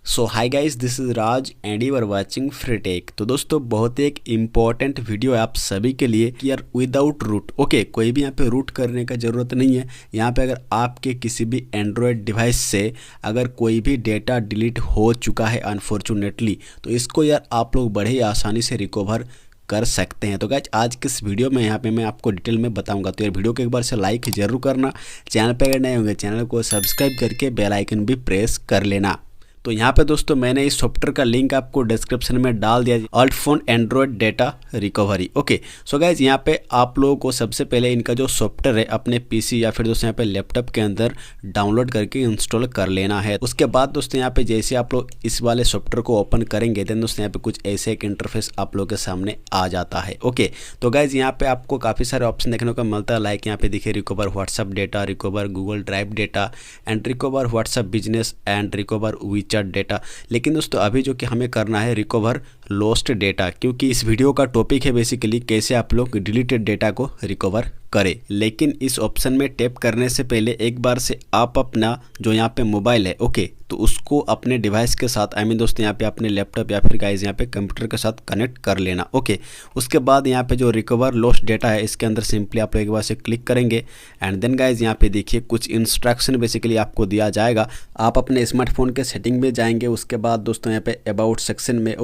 So hi guys, this is Raj and you are watching Free Tech. तो दोस्तों बहुत ही एक इम्पॉर्टेंट वीडियो है आप सभी के लिए कि यार विदाउट रूट कोई भी यहाँ पे रूट करने का ज़रूरत नहीं है। यहाँ पे अगर आपके किसी भी एंड्रॉयड डिवाइस से अगर कोई भी डेटा डिलीट हो चुका है अनफॉर्चुनेटली, तो इसको यार आप लोग बड़े ही आसानी से रिकवर कर सकते हैं। तो गाइज आज के इस वीडियो में यहाँ पे मैं आपको डिटेल में बताऊंगा। तो यार वीडियो को एक बार से लाइक जरूर करना, चैनल पे अगर नए होंगे चैनल को सब्सक्राइब करके बेल आइकन भी प्रेस कर लेना। तो यहाँ पे दोस्तों मैंने इस सॉफ्टवेयर का लिंक आपको डिस्क्रिप्शन में डाल दिया, UltFone Android data recovery. Okay so guys यहाँ पे आप लोगों को सबसे पहले इनका जो सॉफ्टवेयर है अपने पीसी या फिर दोस्तों यहाँ पे लैपटॉप के अंदर डाउनलोड करके इंस्टॉल कर लेना है। उसके बाद दोस्तों यहाँ पे जैसे आप लोग इस वाले सॉफ्टवेयर को ओपन करेंगे देन दोस्तों यहाँ पे कुछ ऐसे एक इंटरफेस आप लोगों के सामने आ जाता है। ओके तो गाइज यहाँ पे आपको काफ़ी सारे ऑप्शन देखने को मिलता है, लाइक यहाँ पे देखिए recover WhatsApp data, recover Google Drive data and recover WhatsApp business and recover data. लेकिन दोस्तों अभी जो कि हमें करना है रिकवर लॉस्ट डेटा, क्योंकि इस वीडियो का टॉपिक है बेसिकली कैसे आप लोग डिलीटेड डेटा को रिकवर करें। लेकिन इस ऑप्शन में टैप करने से पहले एक बार से आप अपना जो यहाँ पे मोबाइल है तो उसको अपने डिवाइस के साथ दोस्तों यहाँ पे अपने लैपटॉप या फिर गाइज यहाँ पे कंप्यूटर के साथ कनेक्ट कर लेना। उसके बाद यहाँ पे जो रिकवर लॉस्ट डेटा है इसके अंदर सिंपली आप लोग एक बार से क्लिक करेंगे एंड देन गाइज यहाँ पे देखिए कुछ इंस्ट्रक्शन बेसिकली आपको दिया जाएगा। आप अपने स्मार्टफोन के सेटिंग में जाएंगे, उसके बाद दोस्तों यहाँ पे अबाउट सेक्शन में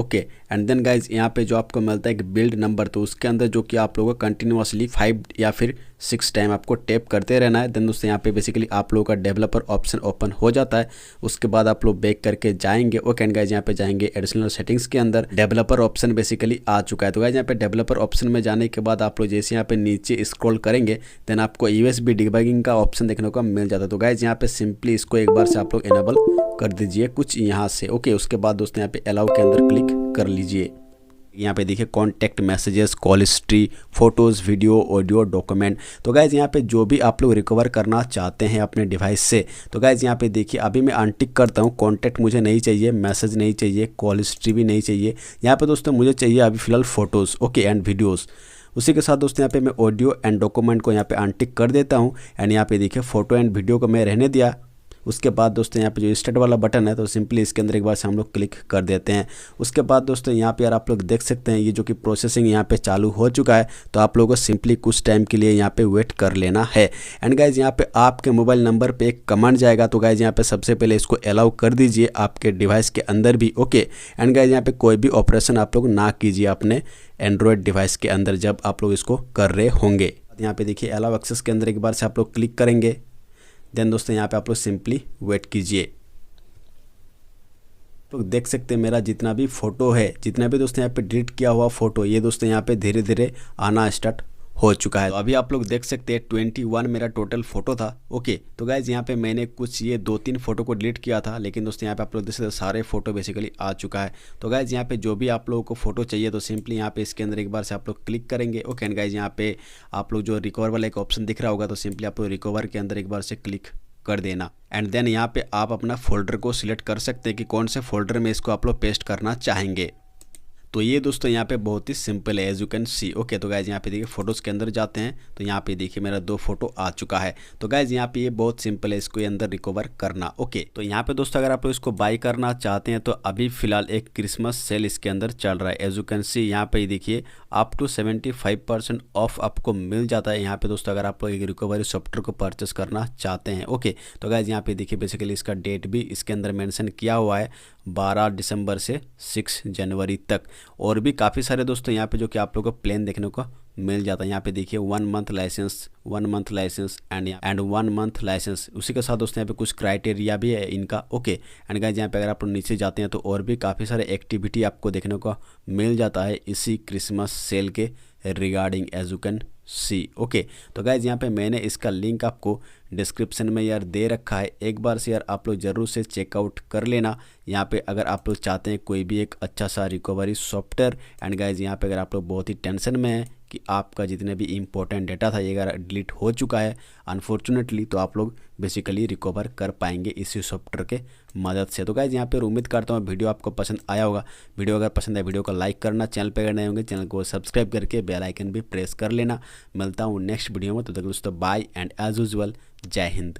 एंड देन गाइज यहाँ पे जो आपको मिलता है एक बिल्ड नंबर, तो उसके अंदर जो कि आप लोगों को कंटिन्यूसली 5 या फिर 6 टाइम आपको टैप करते रहना है। देन दोस्तों यहाँ पे बेसिकली आप लोगों का डेवलपर ऑप्शन ओपन हो जाता है। उसके बाद आप लोग बैक करके जाएंगे एंड गाइज यहाँ पे जाएंगे एडिशनल सेटिंग्स के अंदर डेवलपर ऑप्शन बेसिकली आ चुका है। तो गाइज यहाँ पे डेवलपर ऑप्शन में जाने के बाद आप लोग जैसे यहाँ पे नीचे स्क्रॉल करेंगे देन आपको USB डिबगिंग का ऑप्शन देखने को मिल जाता है। तो गाइज यहाँ पे सिंपली इसको एक बार से आप लोग इनेबल कर दीजिए कुछ यहाँ से। उसके बाद दोस्तों यहाँ पे अलाउ के अंदर क्लिक कर लीजिए। यहाँ पे देखिए contact messages, call history, photos, video, audio, document. तो गाइज़ यहाँ पे जो भी आप लोग रिकवर करना चाहते हैं अपने डिवाइस से, तो गाइज़ यहाँ पे देखिए अभी मैं अनटिक करता हूँ। कॉन्टैक्ट मुझे नहीं चाहिए, मैसेज नहीं चाहिए, कॉल हिस्ट्री भी नहीं चाहिए। यहाँ पे दोस्तों मुझे चाहिए अभी फ़िलहाल फ़ोटोज़ एंड वीडियोज़। उसी के साथ दोस्तों यहाँ पे मैं ऑडियो एंड डॉक्यूमेंट को यहाँ पे अनटिक कर देता हूँ एंड यहाँ पे देखिए फ़ोटो एंड वीडियो को मैं रहने दिया। उसके बाद दोस्तों यहाँ पे जो स्टार्ट वाला बटन है तो सिंपली इसके अंदर एक बार से हम लोग क्लिक कर देते हैं। उसके बाद दोस्तों यहाँ पे यार आप लोग देख सकते हैं ये जो कि प्रोसेसिंग यहाँ पे चालू हो चुका है। तो आप लोगों को सिंपली कुछ टाइम के लिए यहाँ पे वेट कर लेना है। एंड गाइज यहाँ पे आपके मोबाइल नंबर पे एक कमांड जाएगा। तो गाइज यहाँ पे सबसे पहले इसको अलाउ कर दीजिए आपके डिवाइस के अंदर भी। एंड गाइज यहाँ पे कोई भी ऑपरेशन आप लोग ना कीजिए अपने एंड्रॉयड डिवाइस के अंदर जब आप लोग इसको कर रहे होंगे। यहाँ पे देखिए अलाउ एक्सेस के अंदर एक बार से आप लोग क्लिक करेंगे। देन दोस्तों यहाँ पे आप लोग सिंपली वेट कीजिए। तो देख सकते हैं मेरा जितना भी फ़ोटो है, जितना भी दोस्तों यहाँ पे डिलीट किया हुआ फ़ोटो, ये दोस्तों यहाँ पे धीरे धीरे आना स्टार्ट हो चुका है। तो अभी आप लोग देख सकते हैं 21 मेरा टोटल फ़ोटो था। तो गाइज यहाँ पे मैंने कुछ ये 2-3 फ़ोटो को डिलीट किया था, लेकिन दोस्तों यहाँ पे आप लोग देख सकते हैं सारे फ़ोटो बेसिकली आ चुका है। तो गाइज यहाँ पे जो भी आप लोगों को फ़ोटो चाहिए तो सिंपली यहाँ पे इसके अंदर एक बार से आप लोग क्लिक करेंगे। एंड गाइज यहाँ पे आप लोग जो रिकवर वाला एक ऑप्शन दिख रहा होगा तो सिंपली आप लोग रिकवर के अंदर एक बार से क्लिक कर देना एंड देन यहाँ पे आप अपना फोल्डर को सिलेक्ट कर सकते हैं कि कौन से फोल्डर में इसको आप लोग पेस्ट करना चाहेंगे। तो ये दोस्तों यहाँ पे बहुत ही सिंपल है एज यू कैन सी। तो गाइज यहाँ पे देखिए फोटोज़ के अंदर जाते हैं तो यहाँ पे देखिए मेरा 2 फोटो आ चुका है। तो गाइज यहाँ पे ये बहुत सिंपल है इसको अंदर रिकवर करना। तो यहाँ पे दोस्तों अगर आप लोग इसको बाई करना चाहते हैं तो अभी फिलहाल एक क्रिसमस सेल इसके अंदर चल रहा है। एज यू कैन सी यहाँ पे देखिए अप टू 75% ऑफ आपको मिल जाता है यहाँ पे दोस्तों अगर आप लोग एक रिकवरी सॉफ्टवेयर को परचेस करना चाहते हैं। तो गाइज यहाँ पे देखिए बेसिकली इसका डेट भी इसके अंदर मेंशन किया हुआ है 12 दिसंबर से 6 जनवरी तक। और भी काफ़ी सारे दोस्तों यहाँ पे जो कि आप लोगों को प्लान देखने को मिल जाता है। यहाँ पे देखिए 1 month license, 1 month license and 1 month license. उसी के साथ दोस्तों यहाँ पे कुछ क्राइटेरिया भी है इनका। एंड गाइज यहाँ पे अगर आप लोग नीचे जाते हैं तो और भी काफ़ी सारे एक्टिविटी आपको देखने को मिल जाता है इसी क्रिसमस सेल के regarding as you can see. तो गाइज यहाँ पे मैंने इसका लिंक आपको डिस्क्रिप्शन में यार दे रखा है, एक बार से यार आप लोग ज़रूर से चेकआउट कर लेना। यहाँ पे अगर आप लोग चाहते हैं कोई भी एक अच्छा सा रिकवरी सॉफ्टवेयर। एंड गाइज यहाँ पे अगर आप लोग बहुत ही टेंशन में हैं कि आपका जितने भी इंपॉर्टेंट डेटा था ये अगर डिलीट हो चुका है अनफॉर्चुनेटली, तो आप लोग बेसिकली रिकवर कर पाएंगे इसी सॉफ्टवेयर के मदद से। तो गाइज यहाँ पे उम्मीद करता हूँ वीडियो आपको पसंद आया होगा। वीडियो अगर पसंद आए वीडियो को लाइक करना, चैनल पे अगर नए होंगे चैनल को सब्सक्राइब करके बेल आइकन भी प्रेस कर लेना। मिलता हूँ नेक्स्ट वीडियो में, तो तक दोस्तों बाय एंड एज यूजुअल जय हिंद।